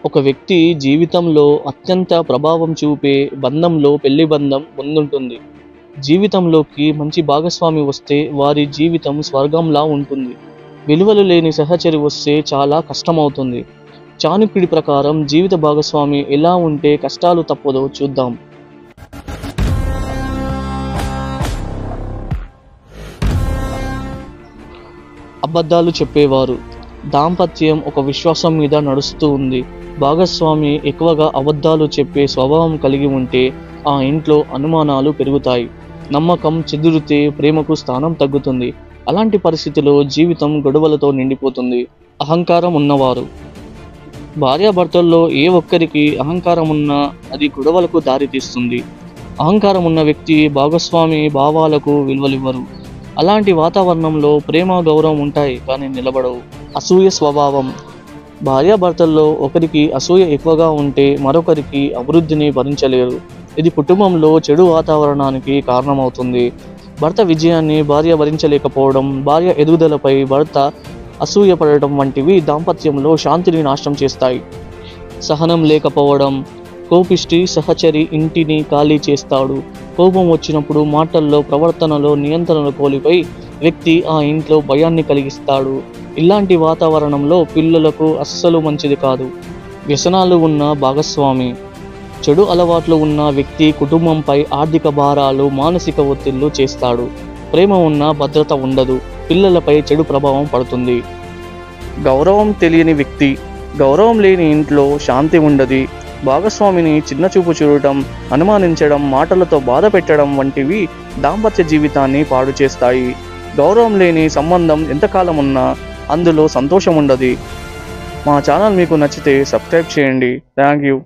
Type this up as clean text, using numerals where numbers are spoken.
ఒక వ్యక్తి జీవితంలో అత్యంత ప్రభావం చూపే బంధంలో పెళ్లి బంధం ముందుంటుంది. జీవితంలోకి మంచి భాగస్వామి వస్తే వారి జీవితం స్వర్గంలా ఉంటుంది. విలువలు లేని సహచరి వస్తే చాలా కష్టమవుతుంది. చాణక్యుడి ప్రకారం జీవిత భాగస్వామి ఎలా ఉంటే కష్టాలు తప్పదో చూద్దాం. అబద్ధాలు చెప్పేవారు. దాంపత్యం ఒక విశ్వాసం మీద నడుస్తూ ఉంది. భాగస్వామి ఎక్కువగా అబద్ధాలు చెప్పే స్వభావం కలిగి ఉంటే ఆ ఇంట్లో అనుమానాలు పెరుగుతాయి. నమ్మకం చెదిరితే ప్రేమకు స్థానం తగ్గుతుంది. అలాంటి పరిస్థితిలో జీవితం గొడవలతో నిండిపోతుంది. అహంకారం ఉన్నవారు. భార్యాభర్తల్లో ఏ ఒక్కరికి అహంకారం ఉన్నా అది గొడవలకు దారితీస్తుంది. అహంకారం ఉన్న వ్యక్తి భాగస్వామి భావాలకు విలువలివ్వరు. అలాంటి వాతావరణంలో ప్రేమ గౌరవం ఉంటాయి కానీ నిలబడవు. అసూయ స్వభావం. భార్యాభర్తల్లో ఒకరికి అసూయ ఎక్కువగా ఉంటే మరొకరికి అభివృద్ధిని భరించలేరు. ఇది కుటుంబంలో చెడు వాతావరణానికి కారణమవుతుంది. భర్త విజయాన్ని భార్య భరించలేకపోవడం, భార్య ఎదుగుదలపై భర్త అసూయపడటం వంటివి దాంపత్యంలో శాంతిని నాశనం చేస్తాయి. సహనం లేకపోవడం. కోపిష్టి సహచరి ఇంటిని ఖాళీ చేస్తాడు. కోపం వచ్చినప్పుడు మాటల్లో ప్రవర్తనలో నియంత్రణ కోల్పోయి వ్యక్తి ఆ ఇంట్లో భయాన్ని కలిగిస్తాడు. ఇలాంటి వాతావరణంలో పిల్లలకు అస్సలు మంచిది కాదు. వ్యసనాలు ఉన్న భాగస్వామి. చెడు అలవాట్లు ఉన్న వ్యక్తి కుటుంబంపై ఆర్థిక భారాలు, మానసిక ఒత్తిళ్లు చేస్తాడు. ప్రేమ ఉన్న భద్రత ఉండదు. పిల్లలపై చెడు ప్రభావం పడుతుంది. గౌరవం తెలియని వ్యక్తి. గౌరవం లేని ఇంట్లో శాంతి ఉండదు. భాగస్వామిని చిన్నచూపు చూడటం, అనుమానించడం, మాటలతో బాధ పెట్టడం వంటివి దాంపత్య జీవితాన్ని పాడు చేస్తాయి. గౌరవం లేని సంబంధం ఎంతకాలం ఉన్నా అందులో సంతోషం ఉండదు. మా ఛానల్ మీకు నచ్చితే సబ్స్క్రైబ్ చేయండి. Thank you.